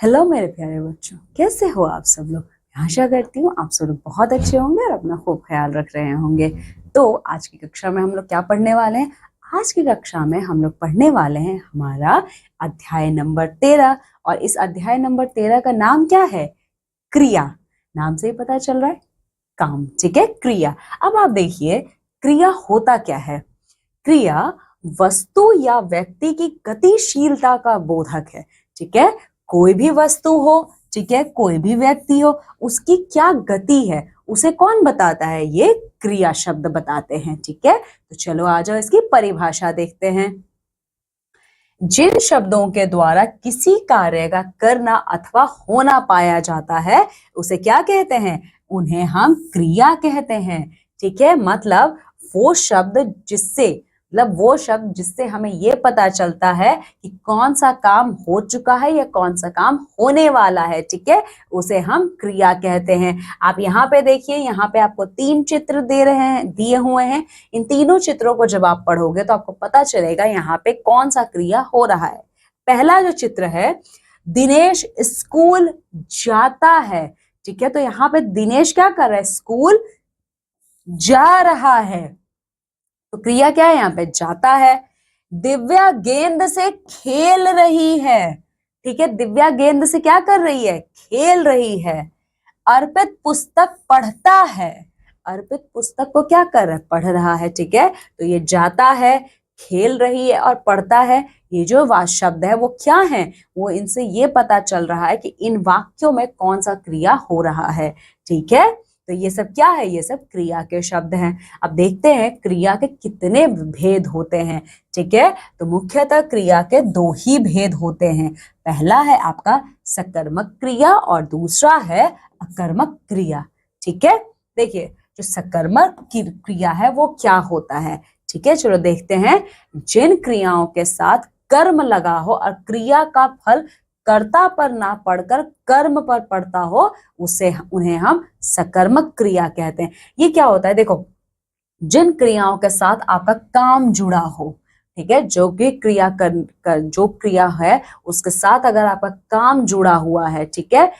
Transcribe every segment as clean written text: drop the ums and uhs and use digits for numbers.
Hello मेरे प्यारे बच्चों, कैसे हो आप सब लोग। आशा करती हूँ आप सब लोग बहुत अच्छे होंगे और अपना खूब ख्याल रख रहे होंगे। तो आज की कक्षा में हम लोग क्या पढ़ने वाले हैं? आज की कक्षा में हम लोग पढ़ने वाले हैं हमारा अध्याय नंबर 13। और इस अध्याय नंबर 13 का नाम क्या है? क्रिया। नाम से ही पता चल रहा है, काम। ठीक है, क्रिया। अब आप देखिए, क्रिया होता क्या है। क्रिया वस्तु या व्यक्ति की गतिशीलता का बोधक है। ठीक है, कोई भी वस्तु हो, ठीक है, कोई भी व्यक्ति हो, उसकी क्या गति है उसे कौन बताता है? ये क्रिया शब्द बताते हैं। ठीक है, तो चलो आ जाओ इसकी परिभाषा देखते हैं। जिन शब्दों के द्वारा किसी कार्य का करना अथवा होना पाया जाता है उसे क्या कहते हैं? उन्हें हम क्रिया कहते हैं। ठीक है, मतलब वो शब्द जिससे हमें ये पता चलता है कि कौन सा काम हो चुका है या कौन सा काम होने वाला है। ठीक है, उसे हम क्रिया कहते हैं। आप यहाँ पे देखिए, यहाँ पे आपको 3 चित्र दिए हुए हैं। इन तीनों चित्रों को जब आप पढ़ोगे तो आपको पता चलेगा यहाँ पे कौन सा क्रिया हो रहा है। पहला जो चित्र है, दिनेश स्कूल जाता है। ठीक है, तो यहाँ पे दिनेश क्या कर रहा है? स्कूल जा रहा है। तो क्रिया क्या है यहाँ पे? जाता है। दिव्या गेंद से खेल रही है। ठीक है, दिव्या गेंद से क्या कर रही है? खेल रही है। अर्पित पुस्तक पढ़ता है। अर्पित पुस्तक को क्या कर रहा है? पढ़ रहा है। ठीक है, तो ये जाता है, खेल रही है और पढ़ता है। ये जो शब्द है वो क्या है? वो इनसे ये पता चल रहा है कि इन वाक्यों में कौन सा क्रिया हो रहा है। ठीक है, तो ये सब क्या है? ये सब क्रिया के शब्द हैं। अब देखते हैं क्रिया के कितने भेद होते हैं। ठीक है, तो मुख्यतः क्रिया के 2 ही भेद होते हैं। पहला है आपका सकर्मक क्रिया और दूसरा है अकर्मक क्रिया। ठीक है, देखिए जो सकर्मक क्रिया है वो क्या होता है। ठीक है, चलो देखते हैं। जिन क्रियाओं के साथ कर्म लगा हो और क्रिया का फल कर्ता पर ना पड़कर कर्म पर पड़ता हो उन्हें हम सकर्मक क्रिया कहते हैं। ये क्या होता है? देखो, जिन क्रियाओं के साथ आपका काम जुड़ा हो, ठीक है, जो भी क्रिया जो क्रिया है उसके साथ अगर आपका काम जुड़ा हुआ है, ठीक है,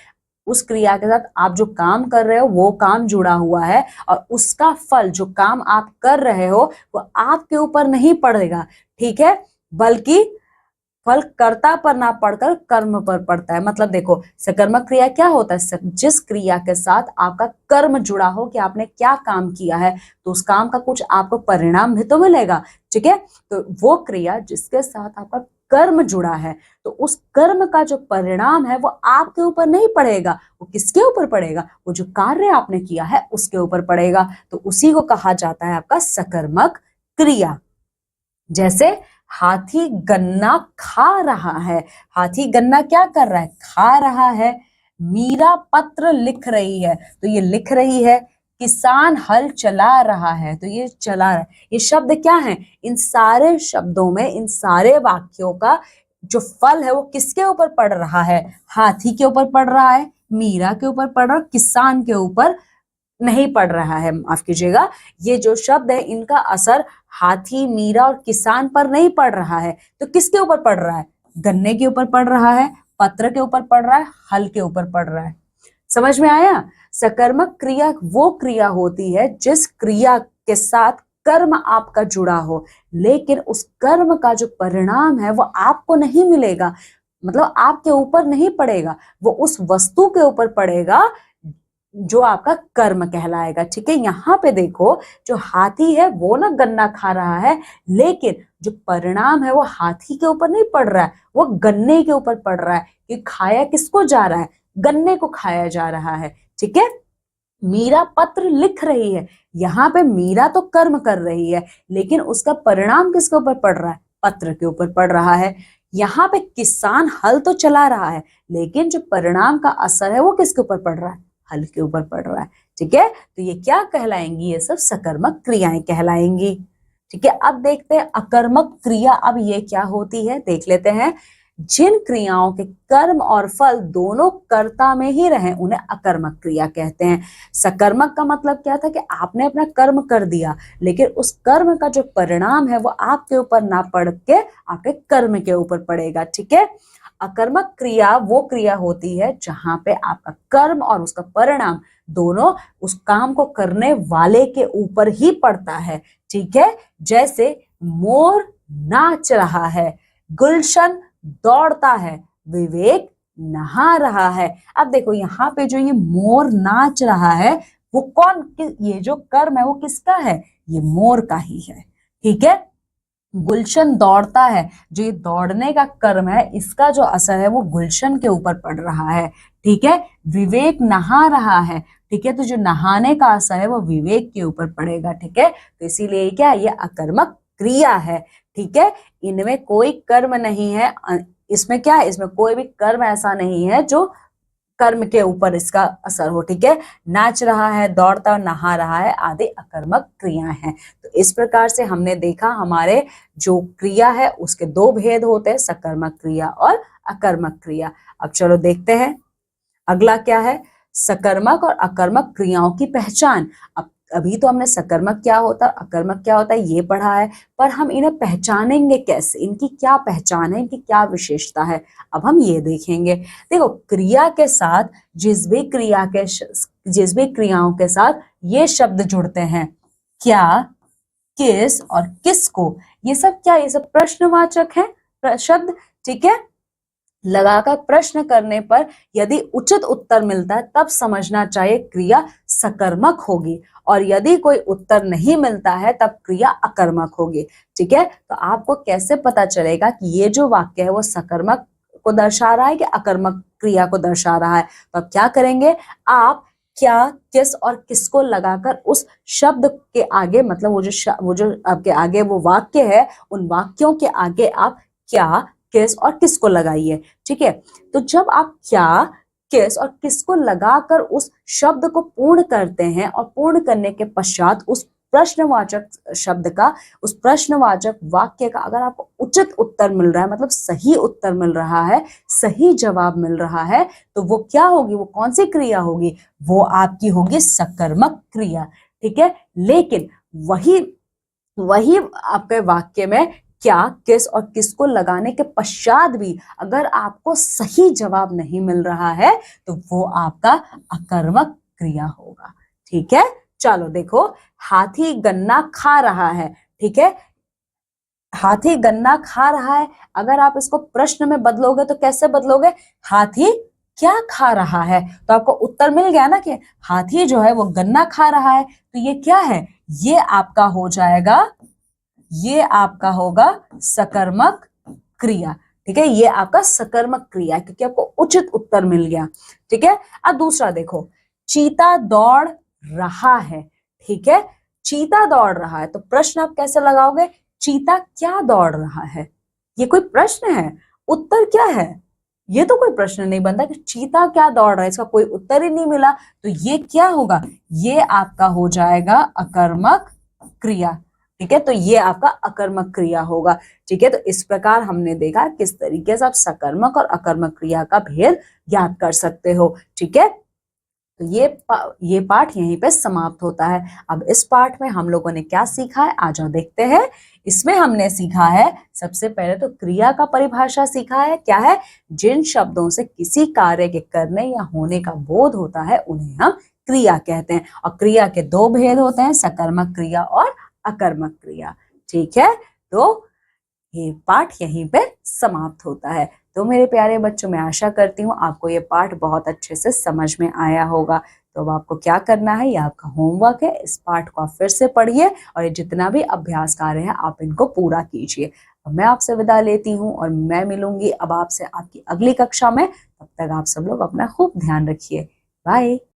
उस क्रिया के साथ आप जो काम कर रहे हो वो काम जुड़ा हुआ है और उसका फल, जो काम आप कर रहे हो वो आपके ऊपर नहीं पड़ेगा। ठीक है, बल्कि फल कर्ता पर ना पड़कर कर्म पर पड़ता है। मतलब देखो, सकर्मक क्रिया क्या होता है? जिस क्रिया के साथ आपका कर्म जुड़ा हो कि आपने क्या काम किया है तो उस काम का कुछ आपको परिणाम भी तो मिलेगा। ठीक है, तो वो क्रिया जिसके साथ आपका कर्म जुड़ा है तो उस कर्म का जो परिणाम है वो आपके ऊपर नहीं पड़ेगा। वो किसके ऊपर पड़ेगा? वो जो कार्य आपने किया है उसके ऊपर पड़ेगा। तो उसी को कहा जाता है आपका सकर्मक क्रिया। जैसे हाथी गन्ना खा रहा है। हाथी गन्ना क्या कर रहा है? खा रहा है। मीरा पत्र लिख रही है, तो ये लिख रही है। किसान हल चला रहा है, तो ये चला रहा है। ये शब्द क्या है? इन सारे शब्दों में, इन सारे वाक्यों का जो फल है वो किसके ऊपर पड़ रहा है? हाथी के ऊपर पड़ रहा है, मीरा के ऊपर पड़ रहा है, किसान के ऊपर नहीं पड़ रहा है। माफ कीजिएगा, ये जो शब्द है इनका असर हाथी, मीरा और किसान पर नहीं पड़ रहा है। तो किसके ऊपर पड़ रहा है? गन्ने के ऊपर पड़ रहा है, पत्र के ऊपर पड़ रहा है, हल के ऊपर पड़ रहा है। समझ में आया? सकर्मक क्रिया वो क्रिया होती है जिस क्रिया के साथ कर्म आपका जुड़ा हो, लेकिन उस कर्म का जो परिणाम है वो आपको नहीं मिलेगा, मतलब आपके ऊपर नहीं पड़ेगा, वो उस वस्तु के ऊपर पड़ेगा जो आपका कर्म कहलाएगा। ठीक है, यहाँ पे देखो, जो हाथी है वो ना गन्ना खा रहा है, लेकिन जो परिणाम है वो हाथी के ऊपर नहीं पड़ रहा है, वो गन्ने के ऊपर पड़ रहा है। कि खाया किसको जा रहा है? गन्ने को खाया जा रहा है। ठीक है, मीरा पत्र लिख रही है, यहाँ पे मीरा तो कर्म कर रही है, लेकिन उसका परिणाम किसके ऊपर पड़ रहा है? पत्र के ऊपर पड़ रहा है। यहाँ पे किसान हल तो चला रहा है, लेकिन जो परिणाम का असर है वो किसके ऊपर पड़ रहा है? हल के ऊपर पड़ रहा है। ठीक है, तो ये क्या कहलाएंगी? ये सब सकर्मक क्रियाएं कहलाएंगी। ठीक है, अब देखते हैं अकर्मक क्रिया। अब ये क्या होती है देख लेते हैं। जिन क्रियाओं के कर्म और फल दोनों कर्ता में ही रहे उन्हें अकर्मक क्रिया कहते हैं। सकर्मक का मतलब क्या था कि आपने अपना कर्म कर दिया, लेकिन उस कर्म का जो परिणाम है वो आपके ऊपर ना पड़ के आपके कर्म के ऊपर पड़ेगा, ठीक है। अकर्मक क्रिया वो क्रिया होती है जहां पे आपका कर्म और उसका परिणाम दोनों उस काम को करने वाले के ऊपर ही पड़ता है, ठीक है। जैसे मोर नाच रहा है, गुलशन दौड़ता है, विवेक नहा रहा है। अब देखो यहाँ पे जो ये मोर नाच रहा है वो ये जो कर्म है वो किसका है, ये मोर का ही है, ठीक है। गुलशन दौड़ता है, जो ये दौड़ने का कर्म है इसका जो असर है वो गुलशन के ऊपर पड़ रहा है, ठीक है। विवेक नहा रहा है, ठीक है, तो जो नहाने का असर है वो विवेक के ऊपर पड़ेगा, ठीक है। तो इसीलिए क्या ये अकर्मक क्रिया है, ठीक है। इनमें कोई कर्म नहीं है, इसमें क्या है, इसमें कोई भी कर्म ऐसा नहीं है जो कर्म के ऊपर इसका असर हो, ठीक है। नाच रहा है, दौड़ता और नहा रहा है आदि अकर्मक क्रियाएं हैं। तो इस प्रकार से हमने देखा हमारे जो क्रिया है उसके दो भेद होते हैं, सकर्मक क्रिया और अकर्मक क्रिया। अब चलो देखते हैं अगला क्या है, सकर्मक और अकर्मक क्रियाओं की पहचान। अब अभी तो हमने सकर्मक क्या होता है अकर्मक क्या होता है ये पढ़ा है, पर हम इन्हें पहचानेंगे कैसे, इनकी क्या पहचान है, इनकी क्या विशेषता है, अब हम ये देखेंगे। देखो क्रिया के साथ जिस भी क्रियाओं के साथ ये शब्द जुड़ते हैं, क्या, किस और किसको, ये सब क्या, ये सब प्रश्नवाचक है शब्द, ठीक है। लगाकर प्रश्न करने पर यदि उचित उत्तर मिलता है तब समझना चाहिए क्रिया सकर्मक होगी, और यदि कोई उत्तर नहीं मिलता है तब क्रिया अकर्मक होगी, ठीक है। तो आपको कैसे पता चलेगा कि ये जो वाक्य है वो सकर्मक को दर्शा रहा है कि अकर्मक क्रिया को दर्शा रहा है, तो आप क्या करेंगे, आप क्या, किस और किसको लगाकर उस शब्द के आगे, मतलब वो जो आपके आगे वो वाक्य है उन वाक्यों के आगे आप क्या, किस और किसको लगाइए, ठीक है। तो जब आप क्या, किस और किसको लगाकर उस शब्द को पूर्ण करते हैं और पूर्ण करने के पश्चात उस प्रश्नवाचक शब्द का, उस प्रश्नवाचक वाक्य का अगर आपको उचित उत्तर मिल रहा है, मतलब सही उत्तर मिल रहा है, सही जवाब मिल रहा है, तो वो क्या होगी, वो कौन सी क्रिया होगी, वो आपकी होगी सकर्मक क्रिया, ठीक है। लेकिन वही आपके वाक्य में क्या, किस और किसको लगाने के पश्चात भी अगर आपको सही जवाब नहीं मिल रहा है तो वो आपका अकर्मक क्रिया होगा, ठीक है। चलो देखो, हाथी गन्ना खा रहा है, ठीक है। हाथी गन्ना खा रहा है, अगर आप इसको प्रश्न में बदलोगे तो कैसे बदलोगे, हाथी क्या खा रहा है, तो आपको उत्तर मिल गया ना कि हाथी जो है वो गन्ना खा रहा है, तो ये क्या है, ये आपका हो जाएगा, ये आपका होगा सकर्मक क्रिया, ठीक है। ये आपका सकर्मक क्रिया क्योंकि आपको उचित उत्तर मिल गया, ठीक है। अब दूसरा देखो, चीता दौड़ रहा है, ठीक है। चीता दौड़ रहा है तो प्रश्न आप कैसे लगाओगे, चीता क्या दौड़ रहा है, ये कोई प्रश्न है, उत्तर क्या है, ये तो कोई प्रश्न नहीं बनता कि चीता क्या दौड़ रहा है, इसका कोई उत्तर ही नहीं मिला, तो ये क्या होगा, ये आपका हो जाएगा अकर्मक क्रिया, ठीक है। तो ये आपका अकर्मक क्रिया होगा, ठीक है। तो इस प्रकार हमने देखा किस तरीके से आप सकर्मक और अकर्मक क्रिया का भेद ज्ञात कर सकते हो, ठीक है। तो ये पाठ यहीं पे समाप्त होता है। अब इस पाठ में हम लोगों ने क्या सीखा है, आ जाओ देखते हैं। इसमें हमने सीखा है, सबसे पहले तो क्रिया का परिभाषा सीखा है, क्या है, जिन शब्दों से किसी कार्य के करने या होने का बोध होता है उन्हें हम क्रिया कहते हैं, और क्रिया के दो भेद होते हैं, सकर्मक क्रिया और अकर्मक क्रिया, ठीक है। तो ये पाठ यहीं पे समाप्त होता है। तो मेरे प्यारे बच्चों, मैं आशा करती हूँ आपको ये पाठ बहुत अच्छे से समझ में आया होगा। तो अब आपको क्या करना है, ये आपका होमवर्क है, इस पाठ को आप फिर से पढ़िए और ये जितना भी अभ्यास कार्य है आप इनको पूरा कीजिए। मैं आपसे विदा लेती हूँ और मैं मिलूंगी अब आपसे आपकी अगली कक्षा में। तब तक आप सब लोग अपना खूब ध्यान रखिए। बाय।